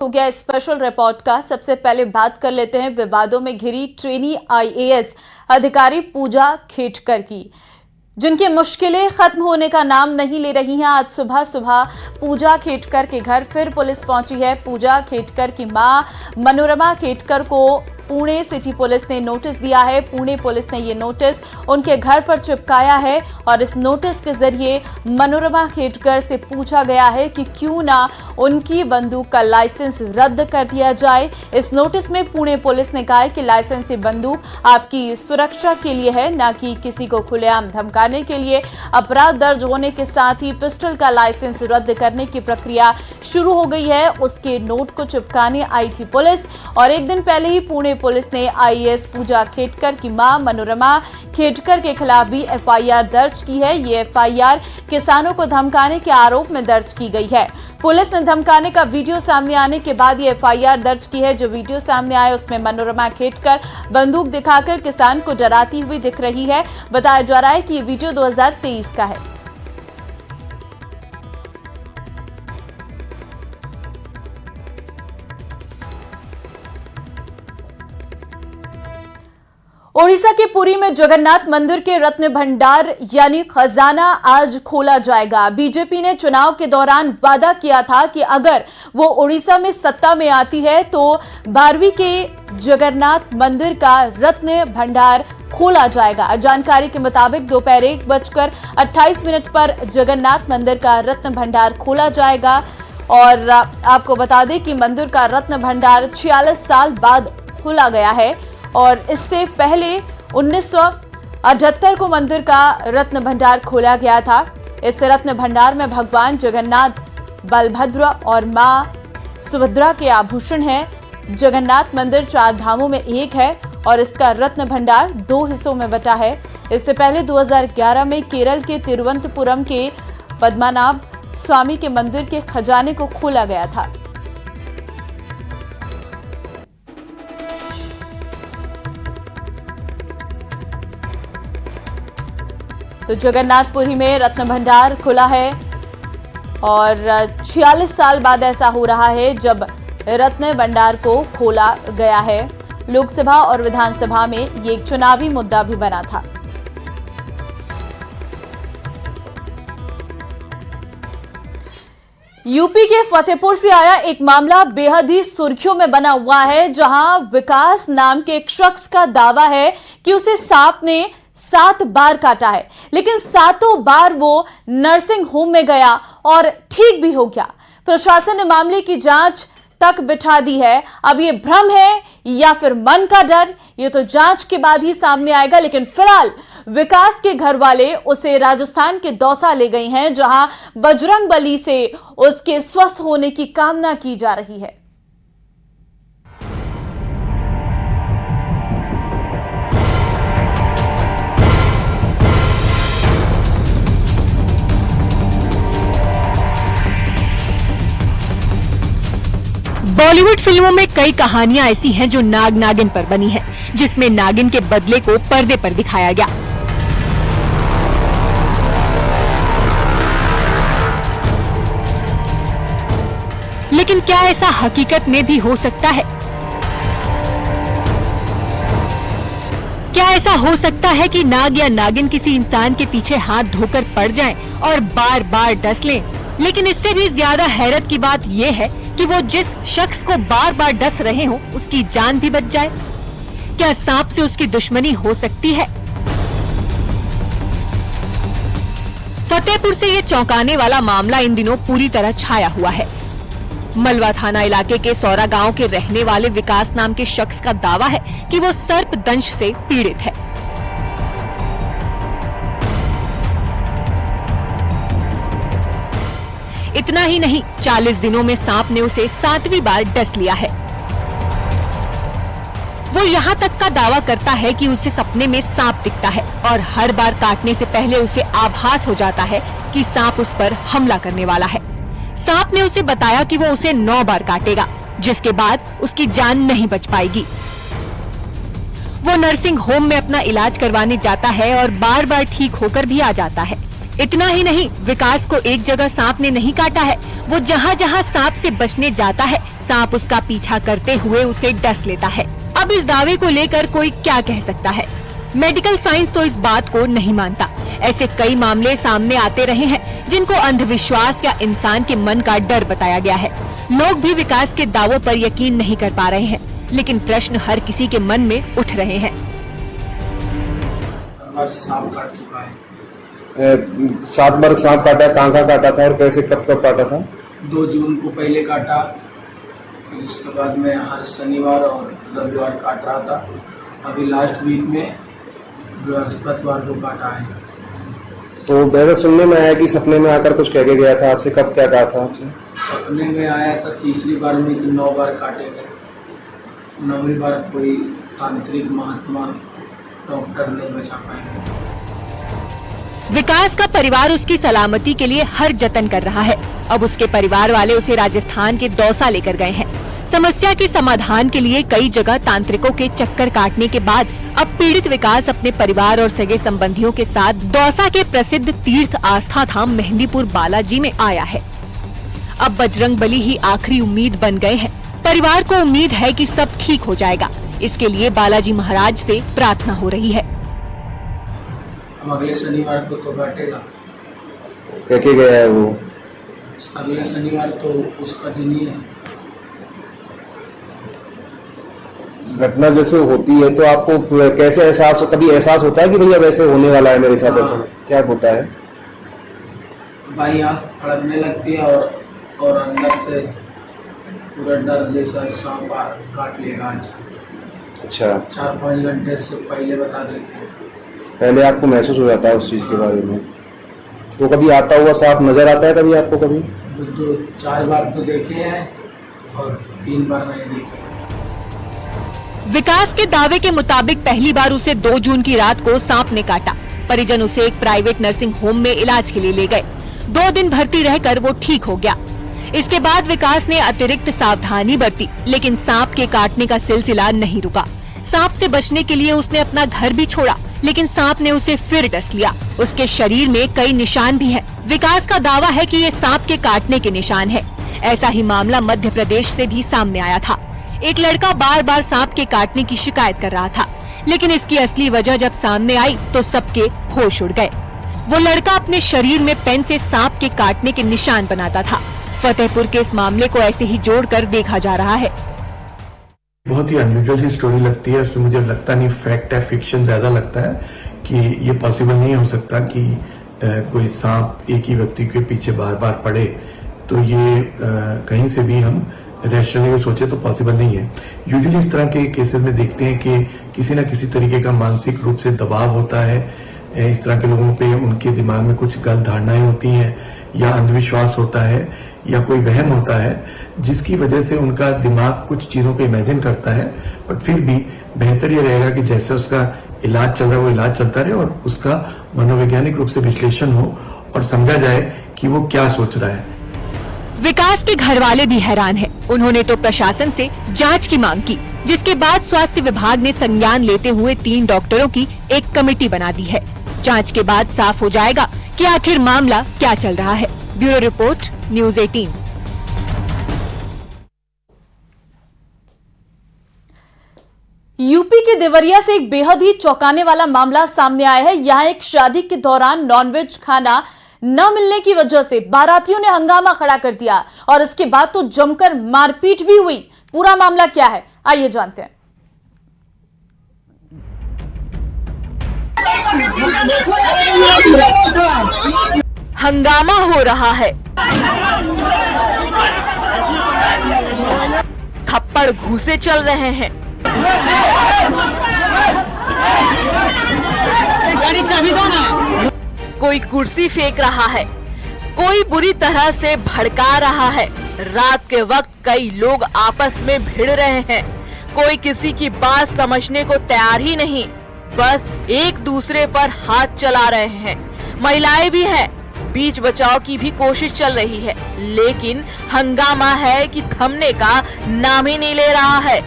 हो गया special report का। सबसे पहले बात कर लेते हैं विवादों में घिरी ट्रेनी आईएएस अधिकारी पूजा खेटकर की, जिनकी मुश्किलें खत्म होने का नाम नहीं ले रही हैं। आज सुबह सुबह पूजा खेटकर के घर फिर पुलिस पहुंची है। पूजा खेटकर की मां मनोरमा खेटकर को पुणे सिटी पुलिस ने नोटिस दिया है। पुणे पुलिस ने ये नोटिस उनके घर पर चिपकाया है और इस नोटिस के जरिए मनोरमा खेटकर से पूछा गया है कि क्यों ना उनकी बंदूक का लाइसेंस रद्द कर दिया जाए। इस नोटिस में पुणे पुलिस ने कहा है कि लाइसेंसी बंदूक आपकी सुरक्षा के लिए है, ना कि किसी को खुलेआम धमकाने के लिए। अपराध दर्ज होने के साथ ही पिस्टल का लाइसेंस रद्द करने की प्रक्रिया शुरू हो गई है। उसके नोट को चिपकाने आई थी पुलिस और एक दिन पहले ही पुणे पुलिस ने आईएएस पूजा खेटकर की मां मनोरमा खेटकर के खिलाफ भी एफआईआर दर्ज की है। ये एफआईआर किसानों को धमकाने के आरोप में दर्ज की गई है। पुलिस ने धमकाने का वीडियो सामने आने के बाद ये एफआईआर दर्ज की है। जो वीडियो सामने आया उसमें मनोरमा खेटकर बंदूक दिखाकर किसान को डराती हुई दिख रही है। बताया जा रहा है कि ये वीडियो 2023 का है। ओडिशा के पुरी में जगन्नाथ मंदिर के रत्न भंडार यानी खजाना आज खोला जाएगा। बीजेपी ने चुनाव के दौरान वादा किया था कि अगर वो ओडिशा में सत्ता में आती है तो 12वीं के जगन्नाथ मंदिर का रत्न भंडार खोला जाएगा। जानकारी के मुताबिक दोपहर 1:28 पर जगन्नाथ मंदिर का रत्न भंडार खोला जाएगा। और आपको बता दें कि मंदिर का रत्न भंडार 46 साल बाद खोला गया है और इससे पहले 1978 को मंदिर का रत्न भंडार खोला गया था। इस रत्न भंडार में भगवान जगन्नाथ, बलभद्र और मां सुभद्रा के आभूषण हैं। जगन्नाथ मंदिर 4 धामों में एक है और इसका रत्न भंडार 2 हिस्सों में बटा है। इससे पहले 2011 में केरल के तिरुवनंतपुरम के पद्मनाभ स्वामी के मंदिर के खजाने को खोला गया था। तो जगन्नाथपुरी में रत्न भंडार खुला है और 46 साल बाद ऐसा हो रहा है जब रत्न भंडार को खोला गया है। लोकसभा और विधानसभा में ये एक चुनावी मुद्दा भी बना था। यूपी के फतेहपुर से आया एक मामला बेहद ही सुर्खियों में बना हुआ है, जहां विकास नाम के एक शख्स का दावा है कि उसे सांप ने 7 बार काटा है, लेकिन 7 बार वो नर्सिंग होम में गया और ठीक भी हो गया। प्रशासन ने मामले की जांच तक बिठा दी है। अब ये भ्रम है या फिर मन का डर, ये तो जांच के बाद ही सामने आएगा। लेकिन फिलहाल विकास के घर वाले उसे राजस्थान के दौसा ले गए हैं, जहां बजरंगबली से उसके स्वस्थ होने की कामना की जा रही है। बॉलीवुड फिल्मों में कई कहानियां ऐसी हैं जो नाग नागिन पर बनी हैं, जिसमें नागिन के बदले को पर्दे पर दिखाया गया। लेकिन क्या ऐसा हकीकत में भी हो सकता है? क्या ऐसा हो सकता है कि नाग या नागिन किसी इंसान के पीछे हाथ धोकर पड़ जाएं और बार बार डस लें? लेकिन इससे भी ज्यादा हैरत की बात यह है कि वो जिस शख्स को बार बार डस रहे हो उसकी जान भी बच जाए। क्या सांप से उसकी दुश्मनी हो सकती है? फतेहपुर से ये चौंकाने वाला मामला इन दिनों पूरी तरह छाया हुआ है। मलवा थाना इलाके के सौरा गांव के रहने वाले विकास नाम के शख्स का दावा है कि वो सर्प दंश से पीड़ित है। इतना ही नहीं, 40 दिनों में सांप ने उसे 7वीं बार डस लिया है। वो यहाँ तक का दावा करता है कि उसे सपने में सांप दिखता है और हर बार काटने से पहले उसे आभास हो जाता है कि सांप उस पर हमला करने वाला है। सांप ने उसे बताया कि वो उसे 9 बार काटेगा, जिसके बाद उसकी जान नहीं बच पाएगी। वो नर्सिंग होम में अपना इलाज करवाने जाता है और बार बार ठीक होकर भी आ जाता है। इतना ही नहीं, विकास को एक जगह सांप ने नहीं काटा है वो जहाँ जहाँ सांप से बचने जाता है, सांप उसका पीछा करते हुए उसे डस लेता है। अब इस दावे को लेकर कोई क्या कह सकता है? मेडिकल साइंस तो इस बात को नहीं मानता। ऐसे कई मामले सामने आते रहे हैं जिनको अंधविश्वास या इंसान के मन का डर बताया गया है। लोग भी विकास के दावों पर यकीन नहीं कर पा रहे हैं, लेकिन प्रश्न हर किसी के मन में उठ रहे हैं। सांप काट चुका है। 7 बार सांप काटा, कहाँ काटा था और कैसे कब काटा था? 2 जून को पहले काटा, फिर उसके बाद में हर शनिवार और रविवार काट रहा था। अभी लास्ट वीक में बृहस्पतिवार को काटा है। तो वैसा सुनने में आया कि सपने में आकर कुछ कह के गया था आपसे, कब क्या कहा था आपसे? सपने में आया था तीसरी बार में कि 9 बार काटेंगे। 9वीं बार कोई तांत्रिक महात्मा डॉक्टर नहीं बचा पाएंगे। विकास का परिवार उसकी सलामती के लिए हर जतन कर रहा है। अब उसके परिवार वाले उसे राजस्थान के दौसा लेकर गए हैं। समस्या के समाधान के लिए कई जगह तांत्रिकों के चक्कर काटने के बाद अब पीड़ित विकास अपने परिवार और सगे संबंधियों के साथ दौसा के प्रसिद्ध तीर्थ आस्था धाम मेहंदीपुर बालाजी में आया है। अब बजरंगबली ही आखिरी उम्मीद बन गए हैं। परिवार को उम्मीद है कि सब ठीक हो जाएगा। इसके लिए बालाजी महाराज से प्रार्थना हो रही है। अब अगले शनिवार को तो काटेगा। कह के गया है वो? अगले शनिवार तो उसका दिन ही है। घटना जैसे होती है तो आपको कैसे एहसास कभी एहसास होता है कि भैया वैसे होने वाला है मेरे साथ? ऐसा क्या होता है? बाई आँख फड़कने लगती है और अंदर से पूरा डर जैसा सांप काट लेगा आज। अच्छा, 4-5 घंटे से पहले बता देते हैं। पहले आपको महसूस हो जाता है उस चीज के बारे में? तो कभी आता हुआ सांप नजर आता है कभी आपको? कभी 2-4 बार तो देखे हैं और 3 बार नहीं देखे। विकास के दावे के मुताबिक पहली बार उसे 2 जून की रात को सांप ने काटा। परिजन उसे एक प्राइवेट नर्सिंग होम में इलाज के लिए ले गए। 2 दिन भर्ती रहकर वो ठीक हो गया। इसके बाद विकास ने अतिरिक्त सावधानी बरती, लेकिन सांप के काटने का सिलसिला नहीं रुका। सांप से बचने के लिए उसने अपना घर भी छोड़ा, लेकिन सांप ने उसे फिर डस लिया। उसके शरीर में कई निशान भी हैं। विकास का दावा है कि ये सांप के काटने के निशान है। ऐसा ही मामला मध्य प्रदेश से भी सामने आया था। एक लड़का बार बार सांप के काटने की शिकायत कर रहा था, लेकिन इसकी असली वजह जब सामने आई तो सबके होश उड़ गए। वो लड़का अपने शरीर में पेन से सांप के काटने के निशान बनाता था। फतेहपुर के इस मामले को ऐसे ही जोड़कर देखा जा रहा है। बहुत ही अनयूजुअल सी स्टोरी लगती है। उसमें मुझे लगता नहीं फैक्ट है, फिक्शन ज्यादा लगता है कि ये पॉसिबल नहीं हो सकता कि कोई सांप एक ही व्यक्ति के पीछे बार बार पड़े। तो ये कहीं से भी हम रैशनली सोचे तो पॉसिबल नहीं है। यूजुअली इस तरह के केसेस में देखते हैं कि किसी न किसी तरीके का मानसिक रूप से दबाव होता है। इस तरह के लोगों पे उनके दिमाग में कुछ गलत धारणाएं होती हैं, या अंधविश्वास होता है, या कोई वहम होता है, जिसकी वजह से उनका दिमाग कुछ चीजों को इमेजिन करता है। पर फिर भी बेहतर ये रहेगा कि जैसे उसका इलाज चल रहा है वो इलाज चलता रहे और उसका मनोवैज्ञानिक रूप से विश्लेषण हो और समझा जाए कि वो क्या सोच रहा है। विकास के घर वाले भी हैरान हैं। उन्होंने तो प्रशासन से जांच की मांग की, जिसके बाद स्वास्थ्य विभाग ने संज्ञान लेते हुए 3 डॉक्टरों की एक कमेटी बना दी है। जांच के बाद साफ हो जाएगा कि आखिर मामला क्या चल रहा है। Bureau report, news 18। यूपी के देवरिया से एक बेहद ही चौंकाने वाला मामला सामने आया है। यहाँ एक शादी के दौरान नॉनवेज खाना न मिलने की वजह से बारातियों ने हंगामा खड़ा कर दिया और इसके बाद तो जमकर मारपीट भी हुई। पूरा मामला क्या है, आइए जानते हैं। हंगामा हो रहा है, थप्पड़ घूसे चल रहे हैं, कोई कुर्सी फेंक रहा है, कोई बुरी तरह से भड़का रहा है। रात के वक्त कई लोग आपस में भिड़ रहे हैं। कोई किसी की बात समझने को तैयार ही नहीं, बस एक दूसरे पर हाथ चला रहे हैं। महिलाएं भी हैं, बीच बचाव की भी कोशिश चल रही है, लेकिन हंगामा है कि थमने का नाम ही नहीं ले रहा है।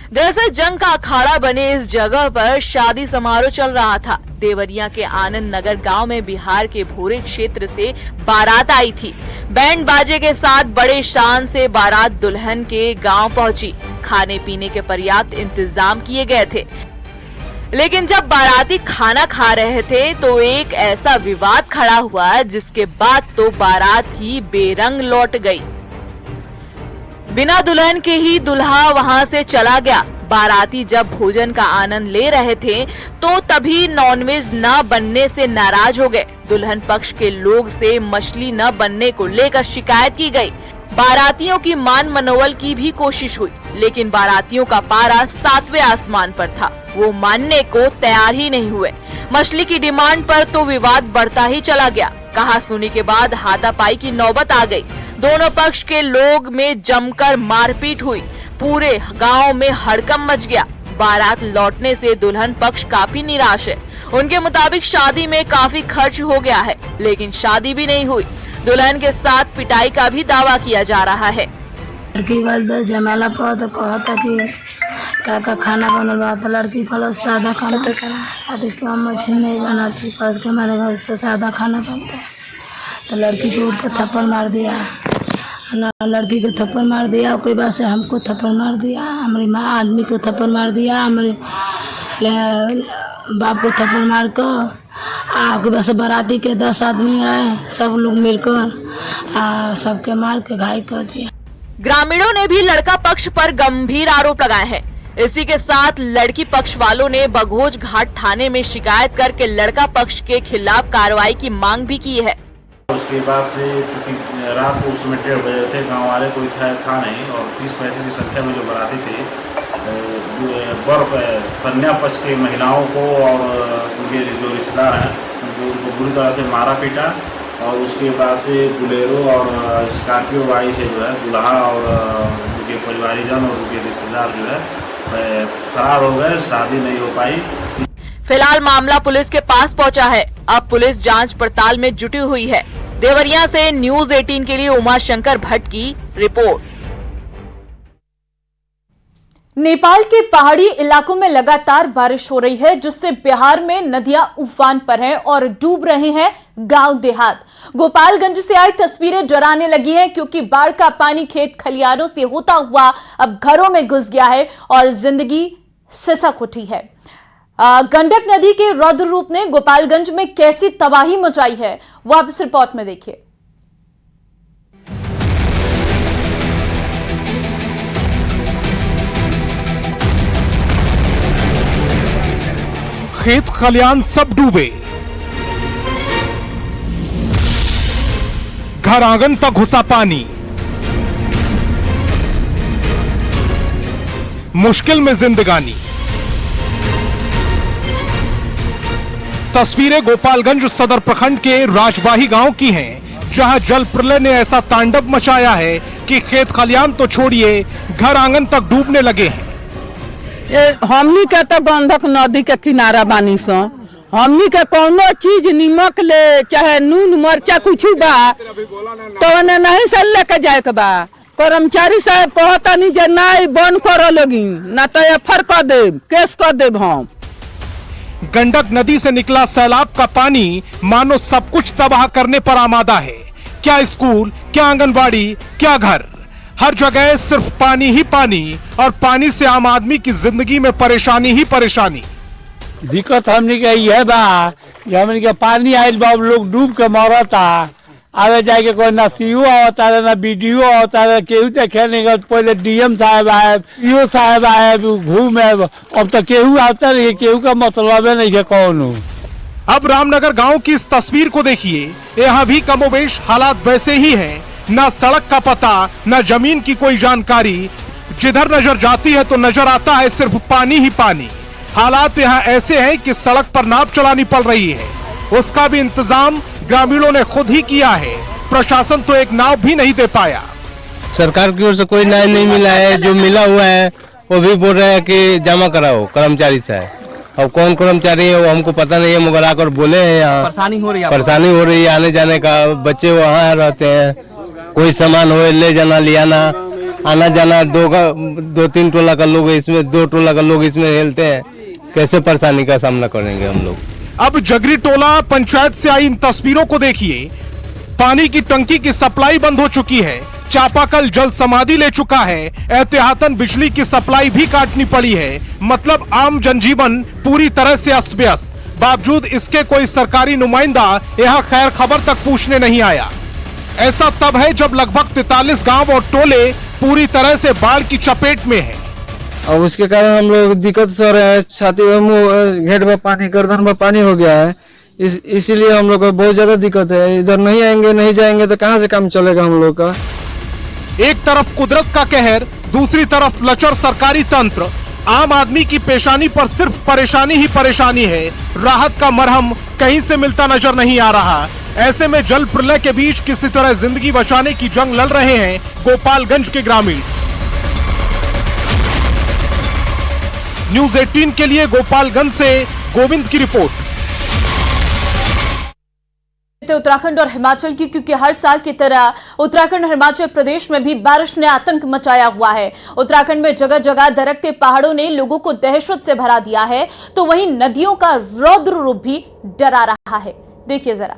दरअसल जंग का अखाड़ा बने इस जगह पर शादी समारोह चल रहा था। देवरिया के आनंद नगर गांव में बिहार के भोरे क्षेत्र से बारात आई थी। बैंड बाजे के साथ बड़े शान से बारात दुल्हन के गांव पहुंची। खाने पीने के पर्याप्त इंतजाम किए गए थे, लेकिन जब बाराती खाना खा रहे थे तो एक ऐसा विवाद खड़ा हुआ जिसके बाद तो बारात ही बेरंग लौट गई। बिना दुल्हन के ही दुल्हा वहां से चला गया। बाराती जब भोजन का आनंद ले रहे थे तो तभी नॉनवेज न बनने से नाराज हो गए। दुल्हन पक्ष के लोग से मछली न बनने को लेकर शिकायत की गई। बारातियों की मान मनोवल की भी कोशिश हुई, लेकिन बारातियों का पारा 7वें आसमान पर था। वो मानने को तैयार ही नहीं हुए। मछली की डिमांड पर तो विवाद बढ़ता ही चला गया। कहा सुनी के बाद हाथापाई की नौबत आ गई। दोनों पक्ष के लोग में जमकर मारपीट हुई। पूरे गांव में हड़कंप मच गया। बारात लौटने से दुल्हन पक्ष काफी निराश है। उनके मुताबिक शादी में काफी खर्च हो गया है, लेकिन शादी भी नहीं हुई। दुल्हन के साथ पिटाई का भी दावा किया जा रहा है। लड़की गल जमाला पर तो कहता कि का खाना बनल बा, तो लड़की कहल सादा खाना, क्यों मछली नहीं बनाती, कस के हमारे घर से सादा खाना बनता है। तो लड़की को उठ कर थप्पड़ मार दिया, लड़की को थप्पड़ मार दिया। उसके बाद से हमको थप्पड़ मार दिया, हमारी माँ आदमी को थप्पड़ मार दिया, हमारे बाप को थप्पड़ मार कर आपके पास बाराती के 10 आदमी आए, सब लोग मिलकर सबके मार के घायल कर दिया। ग्रामीणों ने भी लड़का पक्ष पर गंभीर आरोप लगाए हैं। इसी के साथ लड़की पक्ष वालों ने बघोज घाट थाने में शिकायत करके लड़का पक्ष के खिलाफ कार्रवाई की मांग भी की है। उसके बाद से चूंकि रात को उसमें 1:30 बजे थे, गांव वाले कोई था नहीं, और 30-35 की संख्या में जो बाराती थे, कन्या पक्ष के महिलाओं को और उनके जो रिश्तेदार हैं उनको बुरी तरह से मारा पीटा, और उसके बाद से बुलेरो और स्कॉर्पियो गाड़ी से जो है दुल्हा और उनके परिवारीजन और उनके रिश्तेदार जो है फरार हो गए। शादी नहीं हो पाई। फिलहाल मामला पुलिस के पास पहुंचा है। अब पुलिस जांच पड़ताल में जुटी हुई है। देवरिया से न्यूज़ 18 के लिए उमाशंकर भट्ट की रिपोर्ट। नेपाल के पहाड़ी इलाकों में लगातार बारिश हो रही है, जिससे बिहार में नदियां उफान पर हैं और डूब रहे हैं गांव देहात। गोपालगंज से आई तस्वीरें डराने लगी हैं, क्योंकि बाढ़ का पानी खेत खलियानों से होता हुआ अब घरों में घुस गया है और जिंदगी सिसक उठी है। गंडक नदी के रौद्र रूप ने गोपालगंज में कैसी तबाही मचाई है, वो आप इस रिपोर्ट में देखिए। खेत खलियान सब डूबे, घर आंगन तक घुसा पानी, मुश्किल में जिंदगानी। तस्वीरें गोपालगंज सदर प्रखंड के राजबाही गांव की हैं, जहां जल प्रलय ने ऐसा तांडव मचाया है कि खेत खलियान तो छोड़िए, घर आंगन तक डूबने लगे हैं। हमनी के तो गंडक नदी के किनारा बानी सो, हमनी के कोनो चीज नीमक ले चाहे नून मरचा कुछ बा तो नहीं से लेके जाए के बा। कर्मचारी साहब कहता नहीं जे नहीं बंद करो लोगी, ना तो एफआईआर कर देब, केस कर देब हम। गंडक नदी से निकला सैलाब का पानी मानो सब कुछ तबाह करने पर आमादा है। क्या स्कूल, क्या आंगनबाड़ी, क्या घर, हर जगह सिर्फ पानी ही पानी, और पानी से आम आदमी की जिंदगी में परेशानी ही परेशानी। दिक्कत हमनी के ये बा, हमनी के पानी आयल बा, लोग डूब के मरता। आवे जाके कोई ना सीओ होता है ना बीडीओ होता है, केहू देखे नहीं। पहले डीएम साहब आए, पीओ साहब आए घूमे, अब तो केहू आता नहीं, केहू का मतलब नहीं है कौन। अब रामनगर गांव की इस तस्वीर को देखिए, यहाँ भी कमोबेश हालात वैसे ही हैं। न सड़क का पता, न जमीन की कोई जानकारी, जिधर नजर जाती है तो नजर आता है सिर्फ पानी ही पानी। हालात यहाँ ऐसे हैं कि सड़क पर नाव चलानी पड़ रही है, उसका भी इंतजाम ग्रामीणों ने खुद ही किया है। प्रशासन तो एक नाव भी नहीं दे पाया। सरकार की ओर से कोई न्याय नहीं मिला है, जो मिला हुआ है वो भी बोल रहे हैं कि जमा कराओ कर्मचारी से। अब कौन कर्मचारी है वो हमको पता नहीं है, मगर आकर बोले हैं यहाँ परेशानी हो रही है आने जाने का। बच्चे वहाँ रहते हैं, कोई सामान हो ले जाना ले आना, आना जाना 2-3 टोला का लोग इसमें, 2 टोला का लोग इसमें हेलते हैं, कैसे परेशानी का सामना करेंगे हम लोग। अब जगरी टोला पंचायत से आई इन तस्वीरों को देखिए। पानी की टंकी की सप्लाई बंद हो चुकी है, चापाकल जल समाधि ले चुका है, एहतियातन बिजली की सप्लाई भी काटनी पड़ी है। मतलब आम जनजीवन पूरी तरह से अस्त व्यस्त। बावजूद इसके कोई सरकारी नुमाइंदा यहाँ खैर खबर तक पूछने नहीं आया। ऐसा तब है जब लगभग 43 गांव और टोले पूरी तरह से बाढ़ की चपेट में हैं। और उसके कारण हम लोग दिक्कत से रहे हैं, छाती में, मुंह, घेट में पानी, गर्दन में पानी हो गया है। इसीलिए हम लोग को बहुत ज्यादा दिक्कत है। इधर नहीं आएंगे, नहीं जाएंगे तो कहाँ से काम चलेगा हम लोग का। एक तरफ कुदरत का कहर, दूसरी तरफ लचर सरकारी तंत्र। आम आदमी की पेशानी पर सिर्फ परेशानी ही परेशानी है। राहत का मरहम कहीं से मिलता नजर नहीं आ रहा। ऐसे में जल प्रलय के बीच किसी तरह जिंदगी बचाने की जंग लड़ रहे हैं गोपालगंज के ग्रामीण। न्यूज़ 18 के लिए गोपालगंज से गोविंद की रिपोर्ट। उत्तराखंड और हिमाचल की, क्योंकि हर साल की तरह उत्तराखंड और हिमाचल प्रदेश में भी बारिश ने आतंक मचाया हुआ है। उत्तराखंड में जगह जगह दरकते पहाड़ों ने लोगों को दहशत से भरा दिया है, तो वहीं नदियों का रौद्र रूप भी डरा रहा है। देखिए जरा।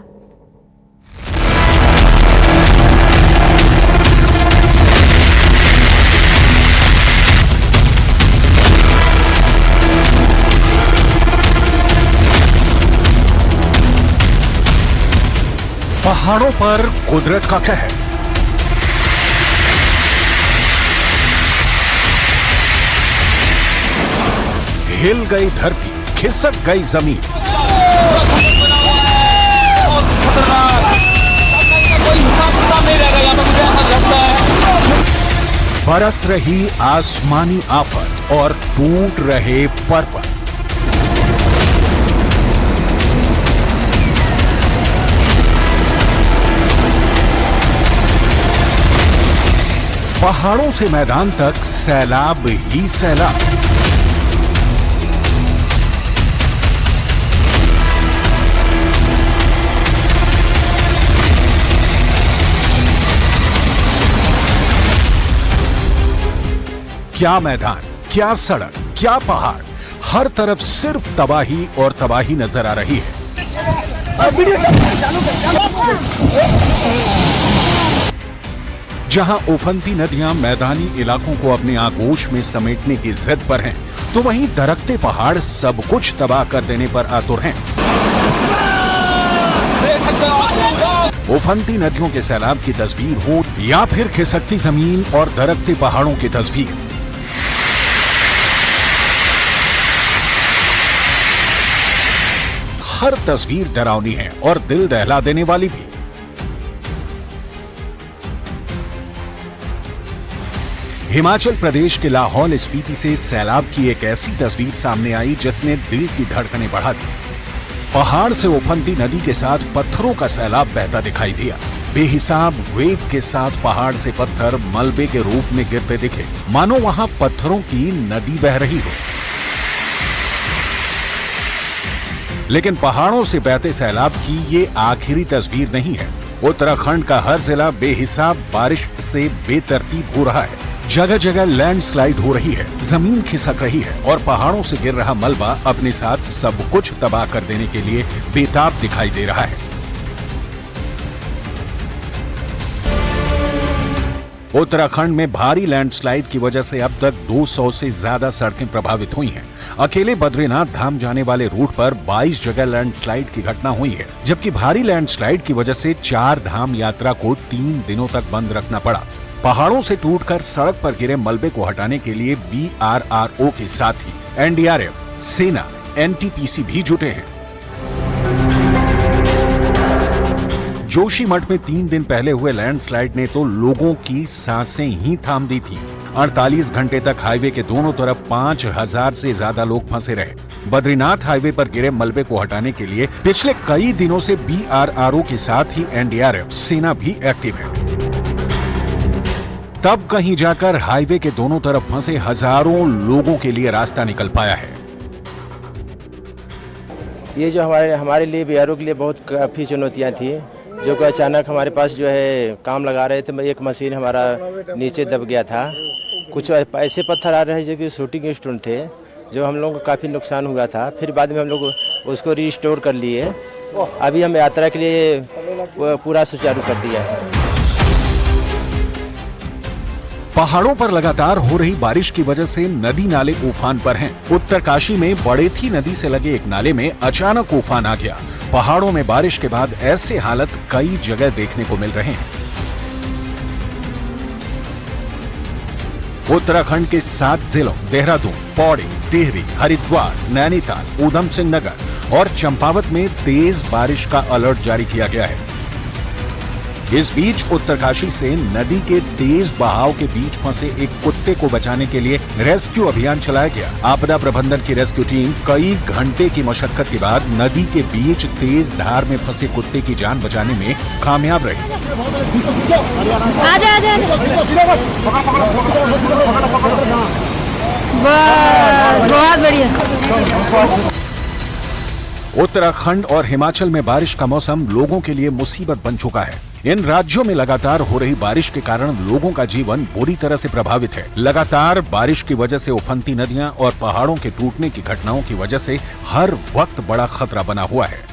पहाड़ों पर कुदरत का कहर। हिल गई धरती, खिसक गई जमीन। बरस रही आसमानी आफत और टूट रहे पर्वत। पहाड़ों से मैदान तक सैलाब ही सैलाब। क्या मैदान, क्या सड़क, क्या पहाड़, हर तरफ सिर्फ तबाही और तबाही नजर आ रही है। जहां उफनती नदियां मैदानी इलाकों को अपने आगोश में समेटने की जिद पर हैं, तो वहीं दरकते पहाड़ सब कुछ तबाह कर देने पर आतुर हैं। उफनती नदियों के सैलाब की तस्वीर हो या फिर खिसकती जमीन और दरकते पहाड़ों की तस्वीर, हर तस्वीर डरावनी है और दिल दहला देने वाली भी। हिमाचल प्रदेश के लाहौल स्पीति से सैलाब की एक ऐसी तस्वीर सामने आई जिसने दिल की धड़कनें बढ़ा दी। पहाड़ से उफनती नदी के साथ पत्थरों का सैलाब बहता दिखाई दिया। बेहिसाब वेग के साथ पहाड़ से पत्थर मलबे के रूप में गिरते दिखे, मानो वहां पत्थरों की नदी बह रही हो। लेकिन पहाड़ों से बहते सैलाब की ये आखिरी तस्वीर नहीं है। उत्तराखंड का हर जिला बेहिसाब बारिश से बेतरतीब हो रहा है। जगह जगह लैंडस्लाइड हो रही है, जमीन खिसक रही है और पहाड़ों से गिर रहा मलबा अपने साथ सब कुछ तबाह कर देने के लिए बेताब दिखाई दे रहा है। उत्तराखंड में भारी लैंडस्लाइड की वजह से अब तक 200 से ज्यादा सड़कें प्रभावित हुई हैं। अकेले बद्रीनाथ धाम जाने वाले रूट पर 22 जगह लैंडस्लाइड की घटना हुई है, जबकि भारी लैंडस्लाइड की वजह से 4 धाम यात्रा को 3 दिनों तक बंद रखना पड़ा। पहाड़ों से टूटकर सड़क पर गिरे मलबे को हटाने के लिए BRRO के साथ ही NDRF, सेना, NTPC भी जुटे हैं। जोशीमठ में 3 दिन पहले हुए लैंडस्लाइड ने तो लोगों की सांसें ही थाम दी थी। 48 घंटे तक हाईवे के दोनों तरफ 5000 से ज्यादा लोग फंसे रहे। बद्रीनाथ हाईवे पर गिरे मलबे को हटाने के लिए पिछले कई दिनों से BRRO के साथ ही NDRF, सेना भी एक्टिव है। तब कहीं जाकर हाईवे के दोनों तरफ फंसे हजारों लोगों के लिए रास्ता निकल पाया है। ये जो हमारे लिए BRRO के लिए बहुत काफी चुनौतियां थी, जो कि अचानक हमारे पास जो है काम लगा रहे थे, एक मशीन हमारा नीचे दब गया था। कुछ ऐसे पत्थर आ रहे हैं जो कि शूटिंग स्टोन थे, जो हम लोगों को काफ़ी नुकसान हुआ था। फिर बाद में हम लोग उसको रिस्टोर कर लिए। अभी हम यात्रा के लिए पूरा सुचारू कर दिया है। पहाड़ों पर लगातार हो रही बारिश की वजह से नदी नाले उफान पर हैं। उत्तरकाशी में बड़ेथी नदी से लगे एक नाले में अचानक उफान आ गया। पहाड़ों में बारिश के बाद ऐसे हालत कई जगह देखने को मिल रहे हैं। उत्तराखंड के 7 जिलों देहरादून, पौड़ी, टिहरी, हरिद्वार, नैनीताल, ऊधम सिंह नगर और चंपावत में तेज बारिश का अलर्ट जारी किया गया है। इस बीच उत्तरकाशी से नदी के तेज बहाव के बीच फंसे एक कुत्ते को बचाने के लिए रेस्क्यू अभियान चलाया गया। आपदा प्रबंधन की रेस्क्यू टीम कई घंटे की मशक्कत के बाद नदी के बीच तेज धार में फंसे कुत्ते की जान बचाने में कामयाब रही। बहुत बढ़िया। उत्तराखंड और हिमाचल में बारिश का मौसम लोगों के लिए मुसीबत बन चुका है। इन राज्यों में लगातार हो रही बारिश के कारण लोगों का जीवन बुरी तरह से प्रभावित है। लगातार बारिश की वजह से उफनती नदियां और पहाड़ों के टूटने की घटनाओं की वजह से हर वक्त बड़ा खतरा बना हुआ है।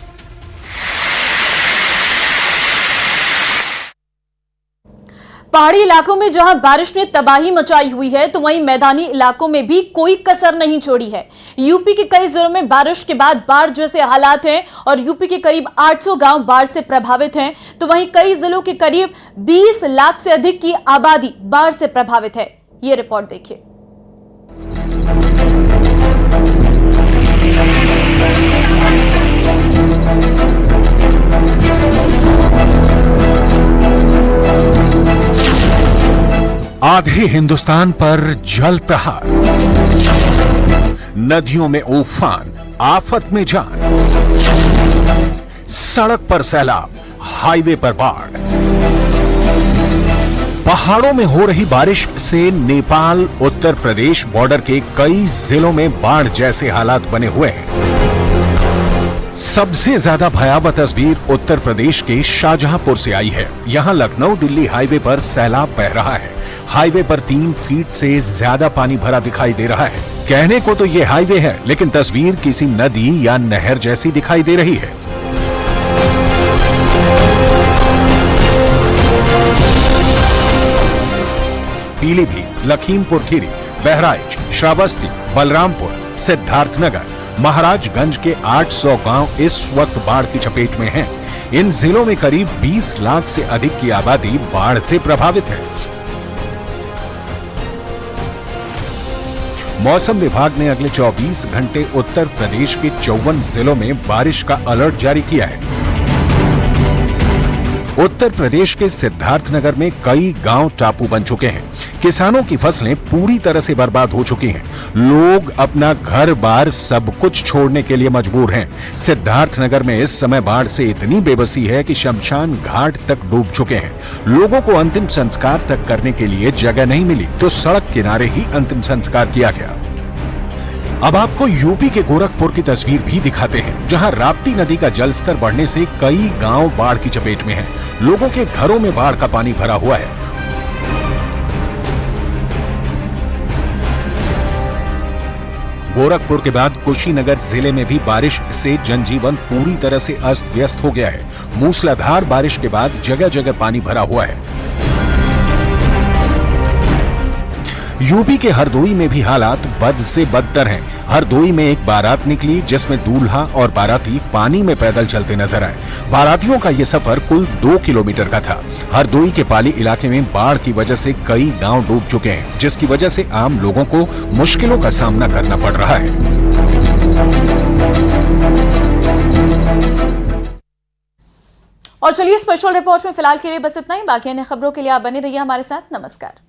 पहाड़ी इलाकों में जहां बारिश ने तबाही मचाई हुई है, तो वहीं मैदानी इलाकों में भी कोई कसर नहीं छोड़ी है। यूपी के कई जिलों में बारिश के बाद बाढ़ जैसे हालात हैं और यूपी के करीब 800 गांव बाढ़ से प्रभावित हैं, तो वहीं कई जिलों के करीब 20 लाख से अधिक की आबादी बाढ़ से प्रभावित है। ये रिपोर्ट देखिए। आधे हिंदुस्तान पर जल प्रहार, नदियों में उफान, आफत में जान, सड़क पर सैलाब, हाईवे पर बाढ़। पहाड़ों में हो रही बारिश से नेपाल उत्तर प्रदेश बॉर्डर के कई जिलों में बाढ़ जैसे हालात बने हुए हैं। सबसे ज्यादा भयावह तस्वीर उत्तर प्रदेश के शाहजहांपुर से आई है। यहां लखनऊ दिल्ली हाईवे पर सैलाब बह रहा है। हाईवे पर 3 फीट से ज्यादा पानी भरा दिखाई दे रहा है। कहने को तो ये हाईवे है, लेकिन तस्वीर किसी नदी या नहर जैसी दिखाई दे रही है। पीलीभीत, लखीमपुर खीरी, बहराइच, श्रावस्ती, बलरामपुर, सिद्धार्थनगर, महाराजगंज के 800 गांव इस वक्त बाढ़ की चपेट में हैं। इन जिलों में करीब 20 लाख से अधिक की आबादी बाढ़ से प्रभावित है। मौसम विभाग ने अगले 24 घंटे उत्तर प्रदेश के 54 जिलों में बारिश का अलर्ट जारी किया है। उत्तर प्रदेश के सिद्धार्थनगर में कई गांव टापू बन चुके हैं। किसानों की फसलें पूरी तरह से बर्बाद हो चुकी हैं। लोग अपना घर बार सब कुछ छोड़ने के लिए मजबूर हैं। सिद्धार्थनगर में इस समय बाढ़ से इतनी बेबसी है कि शमशान घाट तक डूब चुके हैं। लोगों को अंतिम संस्कार तक करने के लिए जगह नहीं मिली, तो सड़क किनारे ही अंतिम संस्कार किया गया। अब आपको यूपी के गोरखपुर की तस्वीर भी दिखाते हैं, जहां राप्ती नदी का जलस्तर बढ़ने से कई गांव बाढ़ की चपेट में हैं। लोगों के घरों में बाढ़ का पानी भरा हुआ है। गोरखपुर के बाद कुशीनगर जिले में भी बारिश से जनजीवन पूरी तरह से अस्त व्यस्त हो गया है। मूसलाधार बारिश के बाद जगह जगह पानी भरा हुआ है। यूपी के हरदोई में भी हालात बद से बदतर हैं। हरदोई में एक बारात निकली, जिसमें दूल्हा और बाराती पानी में पैदल चलते नजर आए। बारातियों का यह सफर कुल 2 किलोमीटर का था। हरदोई के पाली इलाके में बाढ़ की वजह से कई गांव डूब चुके हैं, जिसकी वजह से आम लोगों को मुश्किलों का सामना करना पड़ रहा है। और चलिए स्पेशल रिपोर्ट में फिलहाल के लिए बस इतना ही। बाकी अन्य खबरों के लिए आप बने रहिए हमारे साथ। नमस्कार।